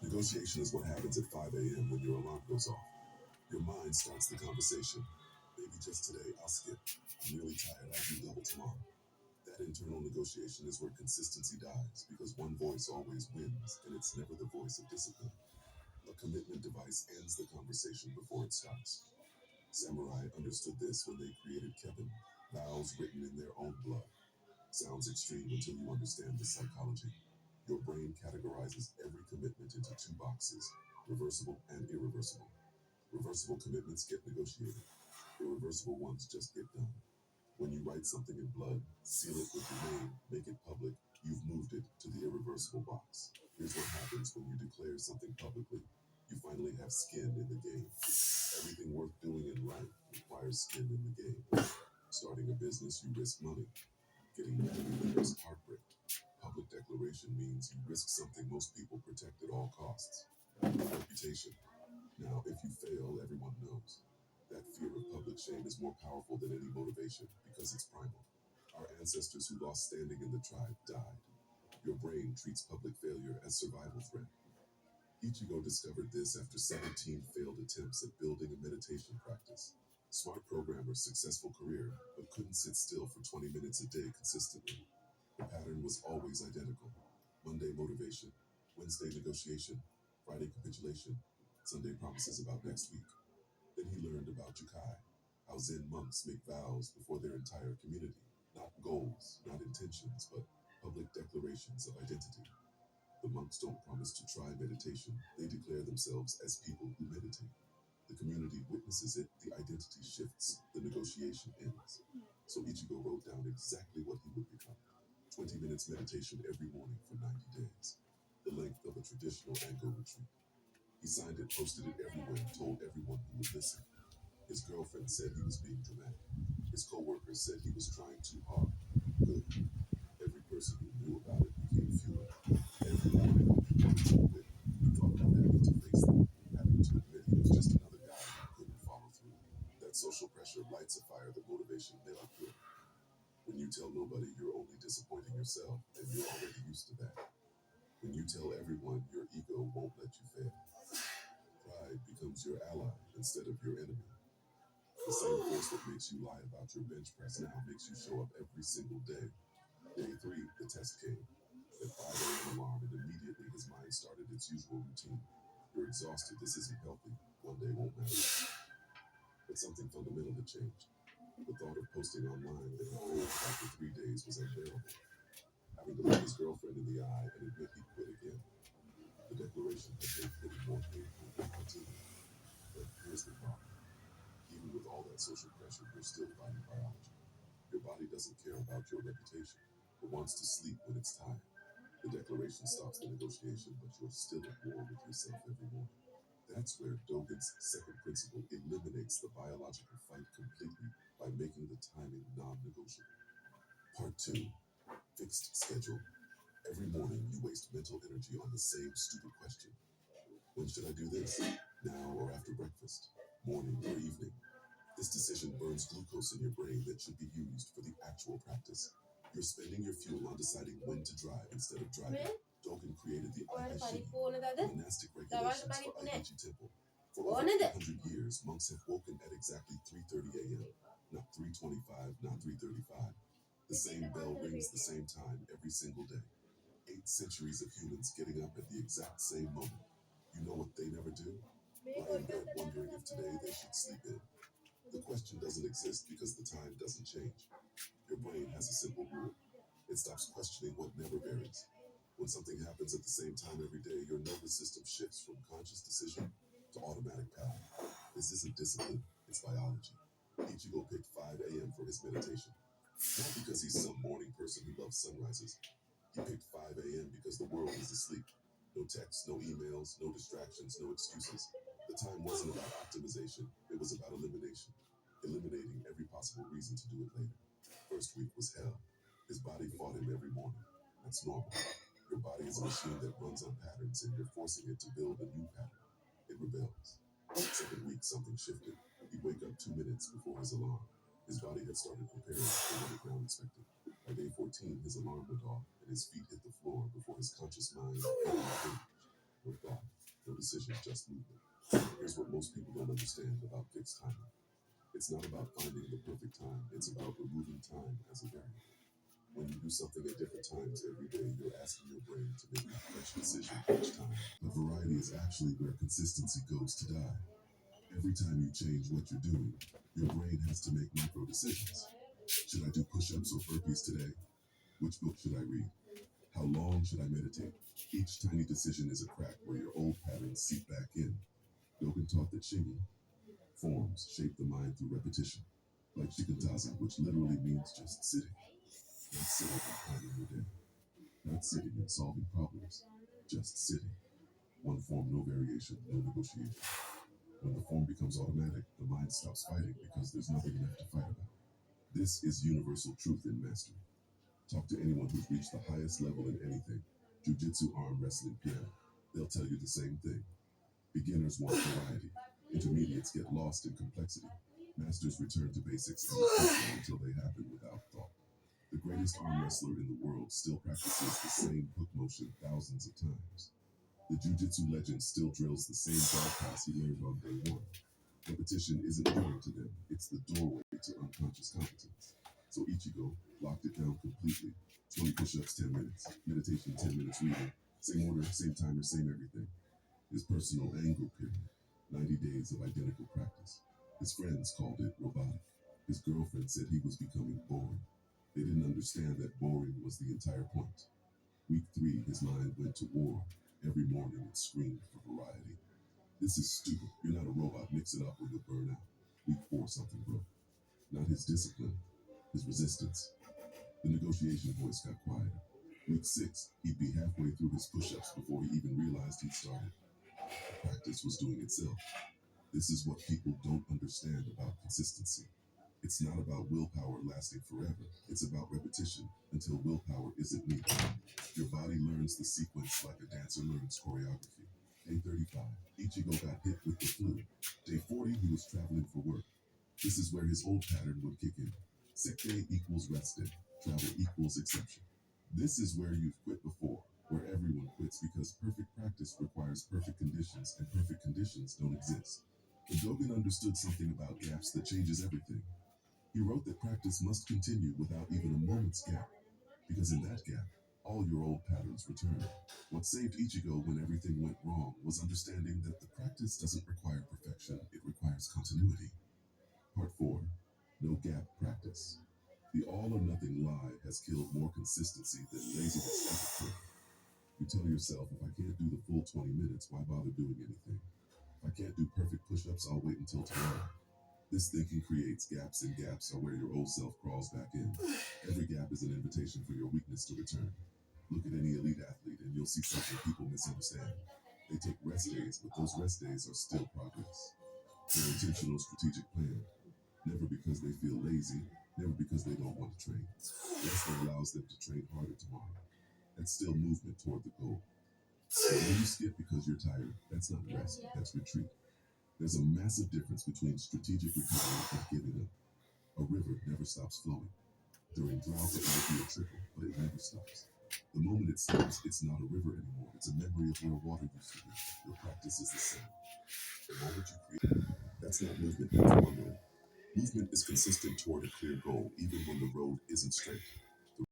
Negotiation is what happens at 5 a.m. when your alarm goes off. Your mind starts the conversation. Maybe just today, I'll skip. I'm really tired, I'll do double tomorrow. That internal negotiation is where consistency dies, because one voice always wins, and it's never the voice of discipline. A commitment device ends the conversation before it starts. Samurai understood this when they created Kevin, vows written in their own blood. Sounds extreme until you understand the psychology. Your brain categorizes every commitment into two boxes: reversible and irreversible. Reversible commitments get negotiated. Irreversible ones just get done. When you write something in blood, seal it with your name, make it public, you've moved it to the irreversible box. Here's what happens when you declare something publicly. You finally have skin in the game. Everything worth doing in life requires skin in the game. Starting a business, you risk money. Getting married, you risk heartbreak. Public declaration means you risk something most people protect at all costs: reputation. Now, if you fail, everyone knows. That fear of public shame is more powerful than any motivation because it's primal. Our ancestors who lost standing in the tribe died. Your brain treats public failure as survival threat. Ichigo discovered this after 17 failed attempts at building a meditation practice. Smart programmer, successful career, but couldn't sit still for 20 minutes a day consistently. The pattern was always identical: Monday motivation, Wednesday negotiation, Friday capitulation, Sunday promises about next week. Then he learned about Jukai, how Zen monks make vows before their entire community. Not goals, not intentions, but public declarations of identity. The monks don't promise to try meditation, they declare themselves as people who meditate. The community witnesses it, the identity shifts, the negotiation ends. So Ichigo wrote down exactly what he would become: 20 minutes meditation every morning for 90 days, the length of a traditional Ango retreat. He signed it, posted it everywhere, and told everyone who would listen. His girlfriend said he was being dramatic. His coworkers said he was trying too hard. Good. Every person who knew about it became fewer. Every morning, he wanted to quit. He thought about having to face them, having to admit he was just another guy who couldn't follow through. That social pressure lights a fire that motivation never could. When you tell nobody, you're only disappointing yourself, and you're already used to that. When you tell everyone, your ego won't let you fail. Pride becomes your ally instead of your enemy. The same force that makes you lie about your bench press now makes you show up every single day. Day 3, the test came. At 5 a.m. alarm, and immediately his mind started its usual routine. You're exhausted, this isn't healthy, one day won't matter. But something fundamental had changed. The thought of posting online that he failed after 3 days was unbearable. Having to look his girlfriend in the eye and admit he'd quit again. The declaration had made quitting more painful than continuing. But here's the problem. Even with all that social pressure, you're still fighting biology. Your body doesn't care about your reputation. It wants to sleep when it's tired. The declaration stops the negotiation, but you're still at war with yourself every morning. That's where Dogen's second principle eliminates the biological fight completely by making the timing non-negotiable. Part 2. Fixed schedule. Every morning you waste mental energy on the same stupid question. When should I do this? Now or after breakfast? Morning or evening? This decision burns glucose in your brain that should be used for the actual practice. You're spending your fuel on deciding when to drive instead of driving. Dogen created the Aihashi, monastic regulations for Aihachi Temple. For over 800 years, monks have woken at exactly 3:30 a.m. Not 3:25, not 3:35. The same bell rings the same time every single day. 8 centuries of humans getting up at the exact same moment. You know what they never do? Lie in bed wondering if today they should sleep in. The question doesn't exist because the time doesn't change. Your brain has a simple rule. It stops questioning what never varies. When something happens at the same time every day, your nervous system shifts from conscious decision to automatic pattern. This isn't discipline, it's biology. Ichigo picked 5 a.m. for his meditation. Not because he's some morning person who loves sunrises. He picked 5 a.m. because the world is asleep. No texts, no emails, no distractions, no excuses. The time wasn't about optimization, it was about elimination. Eliminating every possible reason to do it later. First week was hell. His body fought him every morning. That's normal. Your body is a machine that runs on patterns, and you're forcing it to build a new pattern. It rebels. Second week, something shifted. He'd wake up 2 minutes before his alarm. His body had started preparing for what it now expected. By day 14, his alarm went off, and his feet hit the floor before his conscious mind even engaged. With that, decision, just movement. Here's what most people don't understand about fixed timing. It's not about finding the perfect time, it's about removing time as a variable. When you do something at different times every day, you're asking your brain to make a fresh decision each time. But variety is actually where consistency goes to die. Every time you change what you're doing, your brain has to make micro decisions. Should I do push ups or burpees today? Which book should I read? How long should I meditate? Each tiny decision is a crack where your old patterns seep back in. Dogen taught that Shingi forms shape the mind through repetition, like shikantaza, which literally means just sitting, not sitting and planning your day, not sitting and solving problems, just sitting. One form, no variation, no negotiation. When the form becomes automatic, the mind stops fighting because there's nothing left to fight about. This is universal truth in mastery. Talk to anyone who's reached the highest level in anything, jujitsu, arm wrestling, piano. They'll tell you the same thing. Beginners want variety. Intermediates get lost in complexity. Masters return to basics and repeat them until they happen without thought. The greatest arm wrestler in the world still practices the same hook motion thousands of times. The jiu-jitsu legend still drills the same guard pass he learned on day one. Repetition isn't boring to them, it's the doorway to unconscious competence. So Ichigo locked it down completely. 20 push-ups, 10 minutes. Meditation, 10 minutes reading. Same order, same timer, same everything. His personal anger period. 90 days of identical practice. His friends called it robotic. His girlfriend said he was becoming boring. They didn't understand that boring was the entire point. Week 3, his mind went to war. Every morning it screamed for variety. This is stupid. You're not a robot. Mix it up or you'll burn out. Week 4, something broke. Not his discipline, his resistance. The negotiation voice got quieter. Week 6, he'd be halfway through his push-ups before he even realized he'd started. Practice was doing itself. This is what people don't understand about consistency. It's not about willpower lasting forever. It's about repetition until willpower isn't needed. Your body learns the sequence like a dancer learns choreography. Day 35, Ichigo got hit with the flu. Day 40, he was traveling for work. This is where his old pattern would kick in. Sick day equals rest day. Travel equals exception. This is where you've quit before, where everyone quits because perfect practice requires perfect conditions, and perfect conditions don't exist. But Dogen understood something about gaps that changes everything. He wrote that practice must continue without even a moment's gap, because in that gap, all your old patterns return. What saved Ichigo when everything went wrong was understanding that the practice doesn't require perfection, it requires continuity. Part 4. No gap practice. The all or nothing lie has killed more consistency than laziness ever could. You tell yourself, if I can't do the full 20 minutes, why bother doing anything? If I can't do perfect push-ups, I'll wait until tomorrow. This thinking creates gaps, and gaps are where your old self crawls back in. Every gap is an invitation for your weakness to return. Look at any elite athlete and you'll see something people misunderstand. They take rest days, but those rest days are still progress. They're intentional strategic plan. Never because they feel lazy, never because they don't want to train. Rest that allows them to train harder tomorrow. That's still movement toward the goal. But when you skip because you're tired, that's not rest, that's retreat. There's a massive difference between strategic recovery and giving up. A river never stops flowing. During drought, it might be a trickle, but it never stops. The moment it stops, it's not a river anymore. It's a memory of where water used to be. Your practice is the same. The moment you create, that's not movement, that's wandering. Movement is consistent toward a clear goal, even when the road isn't straight.